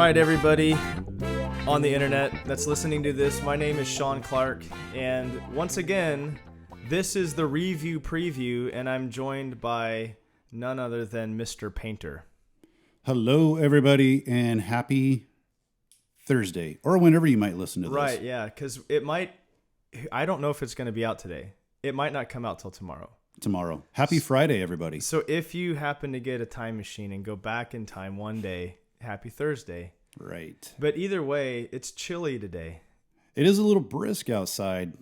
right, everybody on the internet that's listening to this, my name is Sean Clark, and once again, this is the review preview, and I'm joined by none other than Mr. Painter. Hello, everybody, and happy Thursday, or whenever you might listen to this. Right, yeah, because it might, I don't know if it's going to be out today. It might not come out till tomorrow. Happy Friday, everybody. So if you happen to get a time machine and go back in time one day, happy Thursday. Right. But either way, it's chilly today. It is a little brisk outside,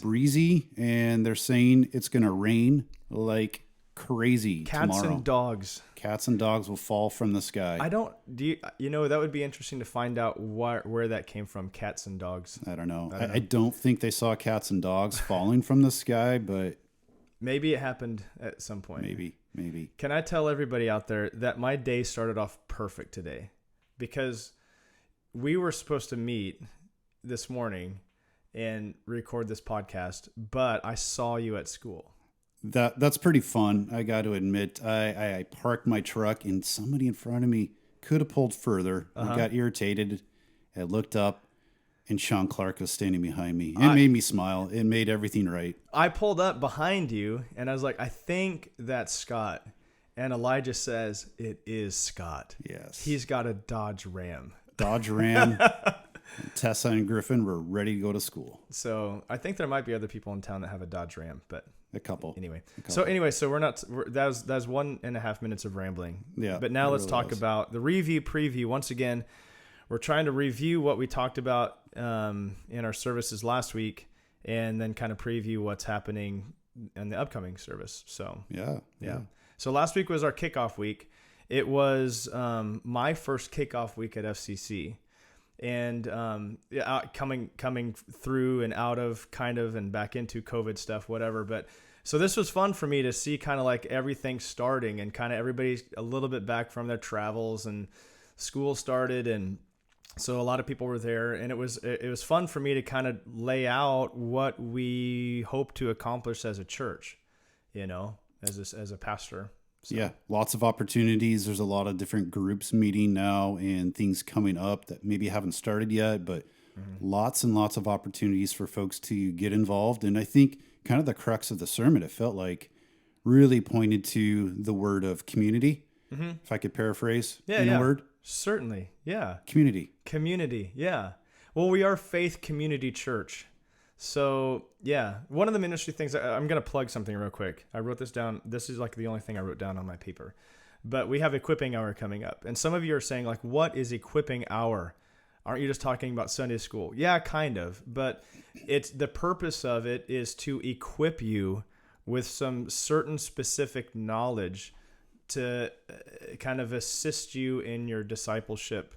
breezy, and they're saying it's going to rain like crazy tomorrow. Cats and dogs. Cats and dogs will fall from the sky. You know, that would be interesting to find out where that came from, cats and dogs. I don't know. I don't think they saw cats and dogs falling from the sky, but maybe it happened at some point. Maybe. Can I tell everybody out there that my day started off perfect today? Because we were supposed to meet this morning and record this podcast, but I saw you at school. That's pretty fun. I got to admit, I parked my truck and somebody in front of me could have pulled further. I got irritated. I looked up and Sean Clark was standing behind me. It made me smile. It made everything right. I pulled up behind you and I was like, I think that's Scott. And Elijah says, it is Scott. Yes. He's got a Dodge Ram. Dodge Ram. Tessa and Griffin were ready to go to school. So I think there might be other people in town that have a Dodge Ram, but a couple. Anyway, so that was 1.5 minutes of rambling. Yeah. But now let's talk about the review preview. Once again, we're trying to review what we talked about in our services last week, and then kind of preview what's happening in the upcoming service. So yeah. So last week was our kickoff week. It was my first kickoff week at FCC. And coming through and out of kind of and back into COVID stuff, whatever. But so this was fun for me to see kind of like everything starting and kind of everybody's a little bit back from their travels and school started. And so a lot of people were there, and it was fun for me to kind of lay out what we hope to accomplish as a church, you know, as a pastor. So. Yeah, lots of opportunities. There's a lot of different groups meeting now and things coming up that maybe haven't started yet, but lots and lots of opportunities for folks to get involved. And I think kind of the crux of the sermon, it felt like, really pointed to the word of community, if I could paraphrase a word. Certainly, yeah. Community, yeah. Well, we are Faith Community Church. So, yeah, one of the ministry things, I'm going to plug something real quick. I wrote this down. This is like the only thing I wrote down on my paper. But we have Equipping Hour coming up. And some of you are saying, like, what is Equipping Hour? Aren't you just talking about Sunday school? Yeah, kind of. But it's the purpose of it is to equip you with some certain specific knowledge to kind of assist you in your discipleship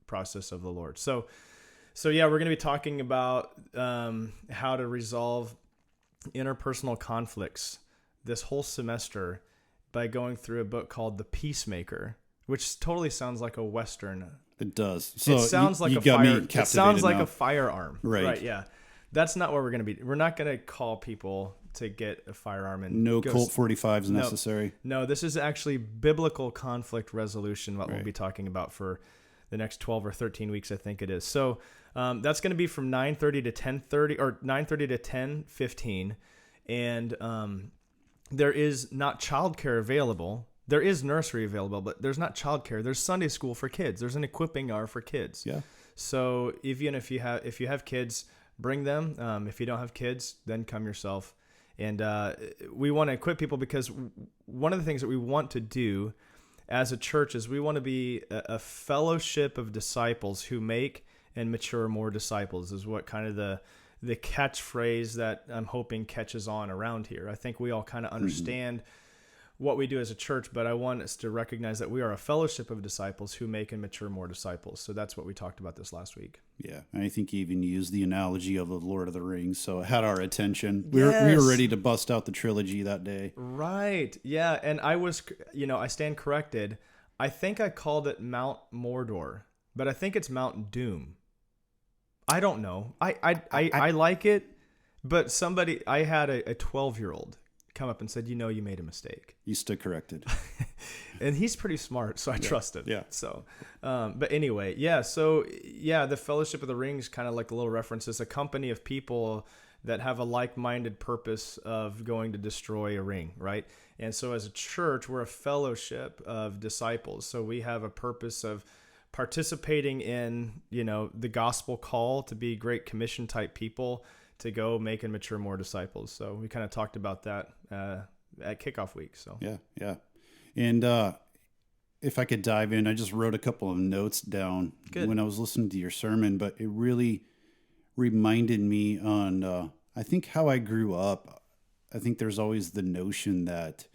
process of the Lord. So yeah, we're going to be talking about how to resolve interpersonal conflicts this whole semester by going through a book called The Peacemaker, which totally sounds like a Western. It does. So it sounds like it sounds like a firearm. Right. Yeah. That's not what we're going to be. We're not going to call people to get a firearm and no Colt 45s necessary. No, this is actually biblical conflict resolution. What we'll be talking about for the next 12 or 13 weeks, I think it is. So that's going to be from 9:30 to 10:30 or 9:30 to 10:15. And there is not childcare available. There is nursery available, but there's not childcare. There's Sunday school for kids. There's an equipping hour for kids. Yeah. So even if you have kids, bring them. If you don't have kids, then come yourself. And we want to equip people because one of the things that we want to do as a church is we want to be a fellowship of disciples who make and mature more disciples is what kind of the catchphrase that I'm hoping catches on around here. I think we all kind of understand what we do as a church, but I want us to recognize that we are a fellowship of disciples who make and mature more disciples. So that's what we talked about this last week. Yeah, and I think you even used the analogy of the Lord of the Rings, so it had our attention. We were ready to bust out the trilogy that day. Right, yeah, and I was, I stand corrected. I think I called it Mount Mordor, but I think it's Mount Doom. I don't know. I like it, but I had a 12-year-old come up and said, you made a mistake. You stood corrected. And he's pretty smart, so I trusted. Yeah. So, but anyway, yeah. So yeah, the Fellowship of the Ring is kind of like a little reference. It's a company of people that have a like-minded purpose of going to destroy a ring, right? And so as a church, we're a fellowship of disciples. So we have a purpose of participating in, the gospel call to be Great Commission type people to go make and mature more disciples. So we kind of talked about that at kickoff week. So yeah. And if I could dive in, I just wrote a couple of notes down when I was listening to your sermon, but it really reminded me on, I think, how I grew up. I think there's always the notion that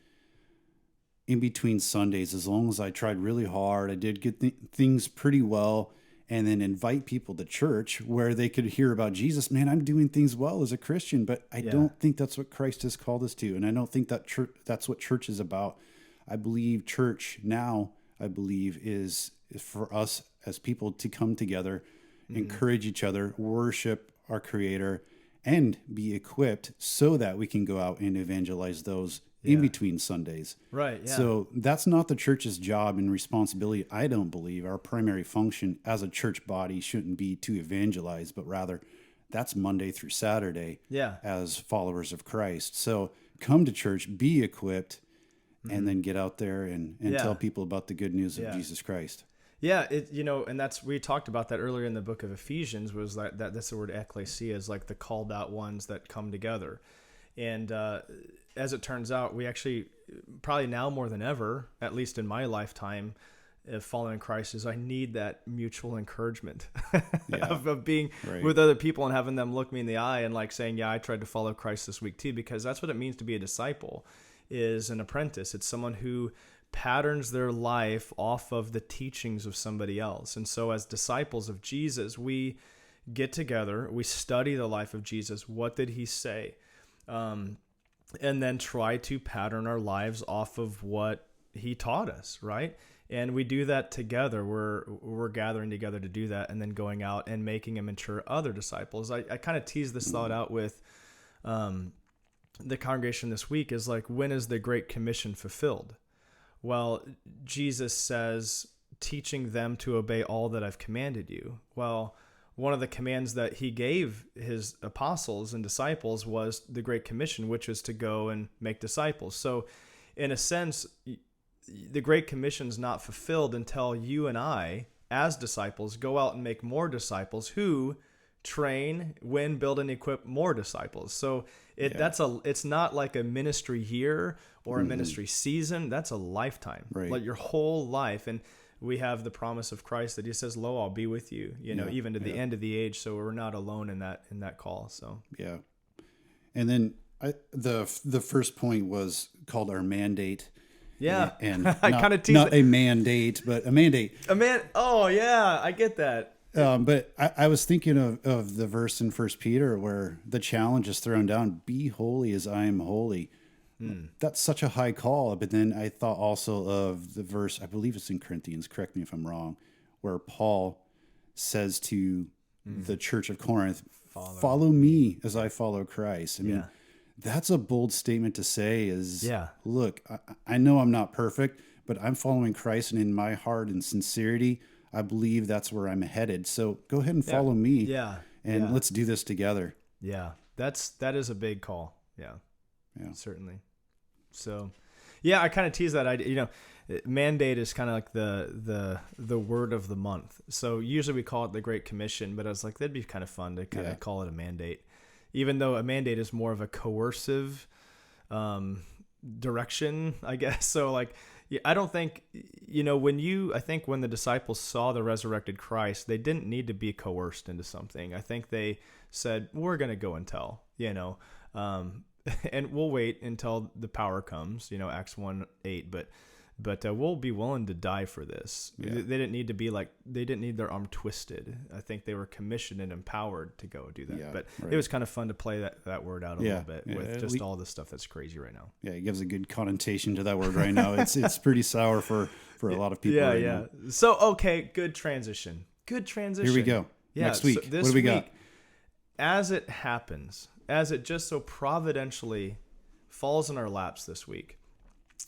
in between Sundays, as long as I tried really hard, I did get things pretty well, and then invite people to church where they could hear about Jesus. Man, I'm doing things well as a Christian, but I don't think that's what Christ has called us to. And I don't think that that's what church is about. I believe church now, is for us as people to come together, encourage each other, worship our Creator, and be equipped so that we can go out and evangelize those in between Sundays. Right. Yeah. So that's not the church's job and responsibility. I don't believe our primary function as a church body shouldn't be to evangelize, but rather that's Monday through Saturday as followers of Christ. So come to church, be equipped, and then get out there and tell people about the good news of Jesus Christ. Yeah, and we talked about that earlier in the book of Ephesians, was that's the word ecclesia, is like the called out ones that come together. And as it turns out, we actually, probably now more than ever, at least in my lifetime of following Christ, is I need that mutual encouragement of being with other people and having them look me in the eye and like saying, yeah, I tried to follow Christ this week too, because that's what it means to be a disciple, is an apprentice. It's someone who patterns their life off of the teachings of somebody else. And so as disciples of Jesus, we get together, we study the life of Jesus. What did he say? And then try to pattern our lives off of what he taught us, right? And we do that together. We're gathering together to do that, and then going out and making and mature other disciples. I kind of teased this thought out with the congregation this week, is like, when is the Great Commission fulfilled? Well, Jesus says, teaching them to obey all that I've commanded you. Well, one of the commands that he gave his apostles and disciples was the Great Commission, which is to go and make disciples. So in a sense, the Great Commission is not fulfilled until you and I, as disciples, go out and make more disciples who train, win, build, and equip more disciples. So it's not like a ministry year or a ministry season. That's a lifetime, like your whole life. And we have the promise of Christ that he says, lo, I'll be with you, even to the end of the age. So we're not alone in that call. So, yeah. And then the first point was called our mandate. Yeah. And I kind of teased not a mandate, but a mandate. Oh yeah, I get that. But I was thinking of the verse in 1 Peter where the challenge is thrown down, be holy as I am holy. That's such a high call. But then I thought also of the verse, I believe it's in Corinthians, correct me if I'm wrong, where Paul says to the church of Corinth, follow me as I follow Christ. I mean, that's a bold statement to say is, look, I know I'm not perfect, but I'm following Christ, and in my heart and sincerity, I believe that's where I'm headed. So go ahead and follow me. Yeah. And let's do this together. Yeah. That is a big call. Yeah. Certainly. So, I kind of tease that idea. Mandate is kind of like the word of the month. So usually we call it the Great Commission, but I was like, that'd be kind of fun to kind of call it a mandate, even though a mandate is more of a coercive direction, I guess. So like, I don't think, when the disciples saw the resurrected Christ, they didn't need to be coerced into something. I think they said, we're going to go and tell, and we'll wait until the power comes, Acts 1:8, but we'll be willing to die for this. They didn't need to be they didn't need their arm twisted. I think they were commissioned and empowered to go do that. It was kind of fun to play that word out a little bit with just all the stuff that's crazy right now. Yeah, it gives a good connotation to that word right now. It's pretty sour for a lot of people now. So, okay, good transition. Here we go. Next week, so what do we got? As it happens, as it just so providentially falls in our laps this week.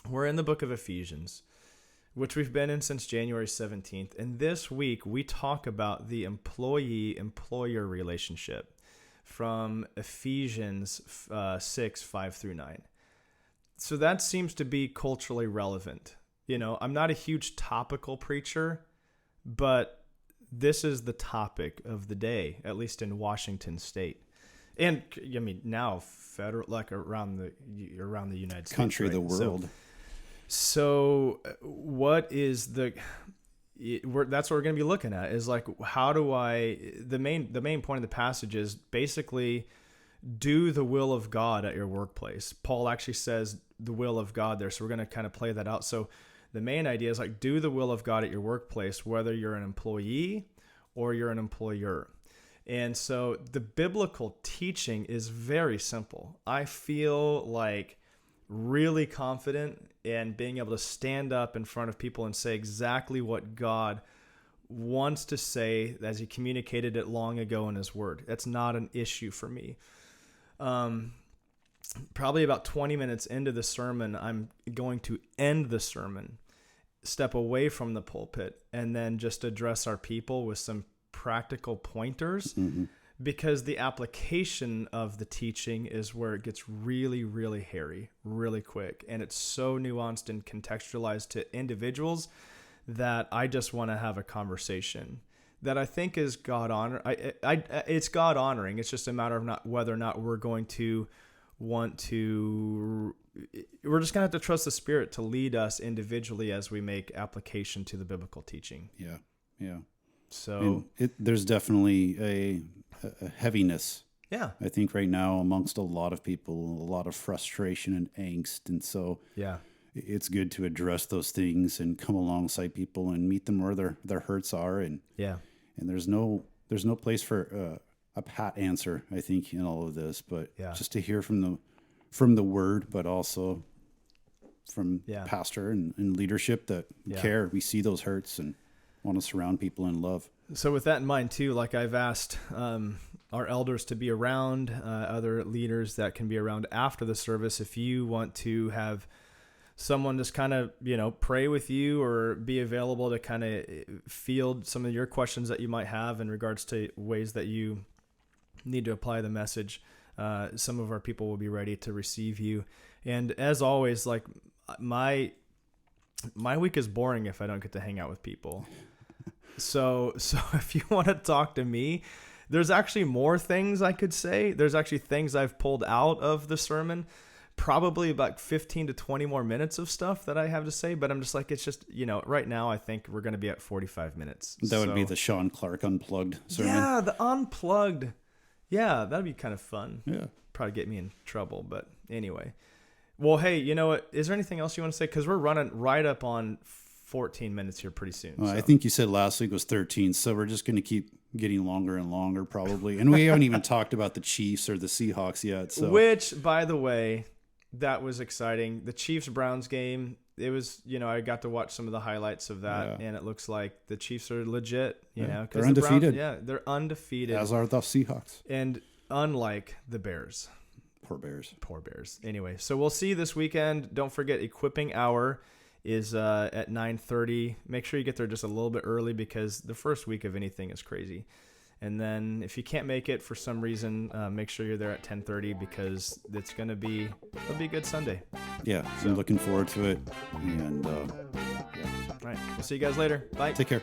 We're in the book of Ephesians, which we've been in since January 17th. And this week, we talk about the employee-employer relationship from Ephesians 6, 5 through 9. So that seems to be culturally relevant. You know, I'm not a huge topical preacher, but this is the topic of the day, at least in Washington State. And I mean, now federal, like around the United States. Country, right? the world. So what is that's what we're going to be looking at is like, how do the main point of the passage is basically do the will of God at your workplace. Paul actually says the will of God there. So we're going to kind of play that out. So the main idea is like, do the will of God at your workplace, whether you're an employee or you're an employer. And so the biblical teaching is very simple. I feel like really confident in being able to stand up in front of people and say exactly what God wants to say as he communicated it long ago in his word. That's not an issue for me. Probably about 20 minutes into the sermon, I'm going to end the sermon, step away from the pulpit, and then just address our people with some practical pointers. Mm-hmm. Because the application of the teaching is where it gets really, really hairy, really quick. And it's so nuanced and contextualized to individuals that I just want to have a conversation that I think is God honor. It's God honoring. It's just a matter of whether or not we're going to want to. We're just going to have to trust the Spirit to lead us individually as we make application to the biblical teaching. Yeah, yeah. So there's definitely a heaviness. Yeah. I think right now amongst a lot of people, a lot of frustration and angst. And so yeah, it's good to address those things and come alongside people and meet them where their hurts are. And there's no place for a pat answer, I think, in all of this, but just to hear from the word, but also from pastor and leadership that care. We see those hurts and want to surround people in love. So with that in mind too, like I've asked our elders to be around, other leaders that can be around after the service. If you want to have someone just kind of, pray with you or be available to kind of field some of your questions that you might have in regards to ways that you need to apply the message, some of our people will be ready to receive you. And as always, like my week is boring if I don't get to hang out with people. So if you want to talk to me, there's actually more things I could say. There's actually things I've pulled out of the sermon, probably about 15 to 20 more minutes of stuff that I have to say. But I'm just like, it's just, right now I think we're going to be at 45 minutes. That would be the Sean Clark Unplugged sermon. Yeah, the Unplugged. Yeah, that'd be kind of fun. Yeah. Probably get me in trouble. But anyway. Well, hey, you know what? Is there anything else you want to say? Because we're running right up on 14 minutes here pretty soon. Well, I think you said last week was 13, so we're just going to keep getting longer and longer probably. And we haven't even talked about the Chiefs or the Seahawks yet. So. Which, by the way, that was exciting. The Chiefs-Browns game, it was, I got to watch some of the highlights of that, and it looks like the Chiefs are legit, know. They're undefeated. They're undefeated. As are the Seahawks. And unlike the Bears. Poor Bears. Anyway, so we'll see you this weekend. Don't forget, Equipping Hour is at 9:30. Make sure you get there just a little bit early because the first week of anything is crazy. And then if you can't make it for some reason, make sure you're there at 10:30 because it'll be a good Sunday. Yeah, so I'm looking forward to it. And all right, we'll see you guys later. Bye. Take care.